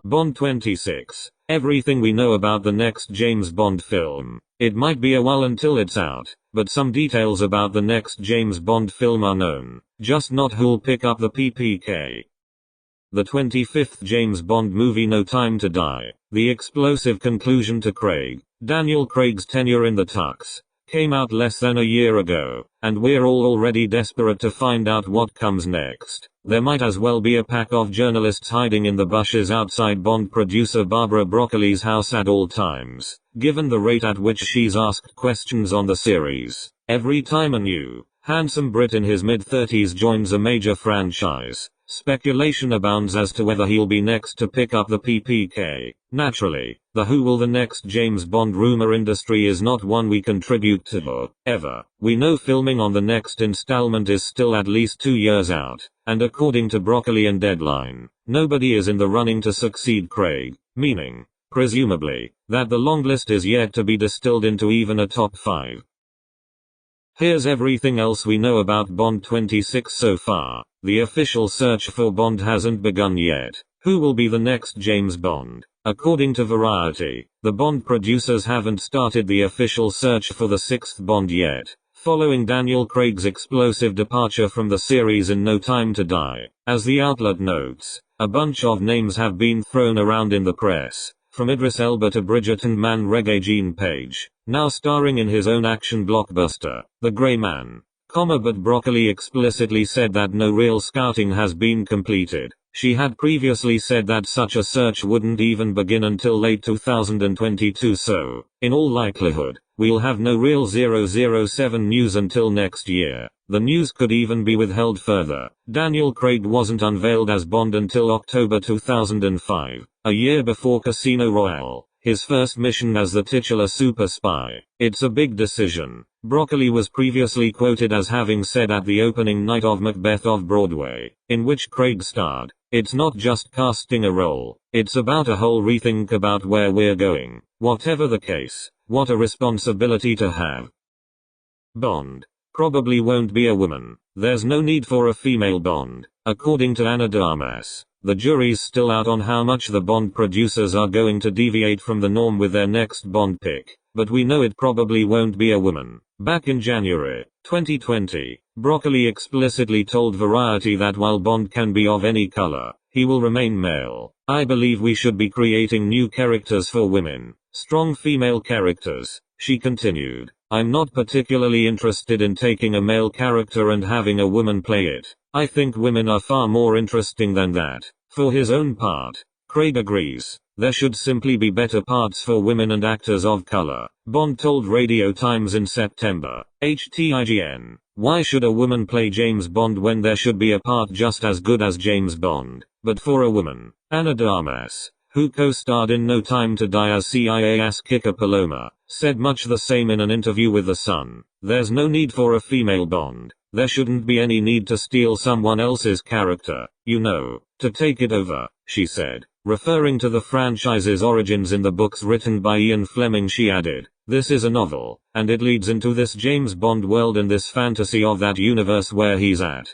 Bond 26. Everything we know about the next James Bond film. It might be a while until it's out, but some details about the next James Bond film are known, just not who'll pick up the PPK. The 25th James Bond movie No Time to Die, the explosive conclusion to Daniel Craig's tenure in the Tux, came out less than a year ago, and we're all already desperate to find out what comes next. There might as well be a pack of journalists hiding in the bushes outside Bond producer Barbara Broccoli's house at all times, given the rate at which she's asked questions on the series. Every time a new, handsome Brit in his mid-30s joins a major franchise, speculation abounds as to whether he'll be next to pick up the PPK. Naturally, the who will the next James Bond rumor industry is not one we contribute to, ever. We know filming on the next installment is still at least 2 years out, and according to Broccoli and Deadline, nobody is in the running to succeed Craig, meaning, presumably, that the long list is yet to be distilled into even a top 5. Here's everything else we know about Bond 26 so far. The official search for Bond hasn't begun yet. Who will be the next James Bond? According to Variety, the Bond producers haven't started the official search for the 6th Bond yet, following Daniel Craig's explosive departure from the series in No Time to Die. As the outlet notes, a bunch of names have been thrown around in the press, from Idris Elba to Bridgerton man Regé-Jean Page, now starring in his own action blockbuster, The Grey Man, but Broccoli explicitly said that no real scouting has been completed. She had previously said that such a search wouldn't even begin until late 2022, so, in all likelihood, we'll have no real 007 news until next year. The news could even be withheld further. Daniel Craig wasn't unveiled as Bond until October 2005, a year before Casino Royale, his first mission as the titular super spy. It's a big decision. Broccoli was previously quoted as having said at the opening night of Macbeth off-Broadway, in which Craig starred, "It's not just casting a role, it's about a whole rethink about where we're going." Whatever the case, what a responsibility to have. Bond probably won't be a woman. There's no need for a female Bond. According to Ana de Armas, the jury's still out on how much the Bond producers are going to deviate from the norm with their next Bond pick, but we know it probably won't be a woman. Back in January 2020, Broccoli explicitly told Variety that while Bond can be of any color, he will remain male. "I believe we should be creating new characters for women, strong female characters," she continued. "I'm not particularly interested in taking a male character and having a woman play it. I think women are far more interesting than that." For his own part, Craig agrees. There should simply be better parts for women and actors of color, Bond told Radio Times in September. HTIGN. Why should a woman play James Bond when there should be a part just as good as James Bond, but for a woman? Ana de Armas, who co-starred in No Time to Die as CIA ass kicker Paloma, said much the same in an interview with The Sun. "There's no need for a female Bond. There shouldn't be any need to steal someone else's character, to take it over," she said. Referring to the franchise's origins in the books written by Ian Fleming, she added, "This is a novel, and it leads into this James Bond world and this fantasy of that universe where he's at."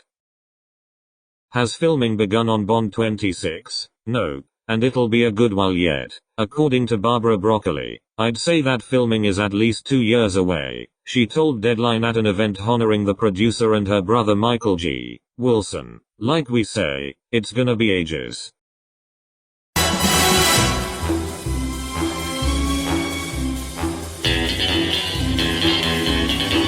Has filming begun on Bond 26? No, and it'll be a good while yet. According to Barbara Broccoli, "I'd say that filming is at least 2 years away," she told Deadline at an event honoring the producer and her brother Michael G. Wilson. "Like we say, it's gonna be ages."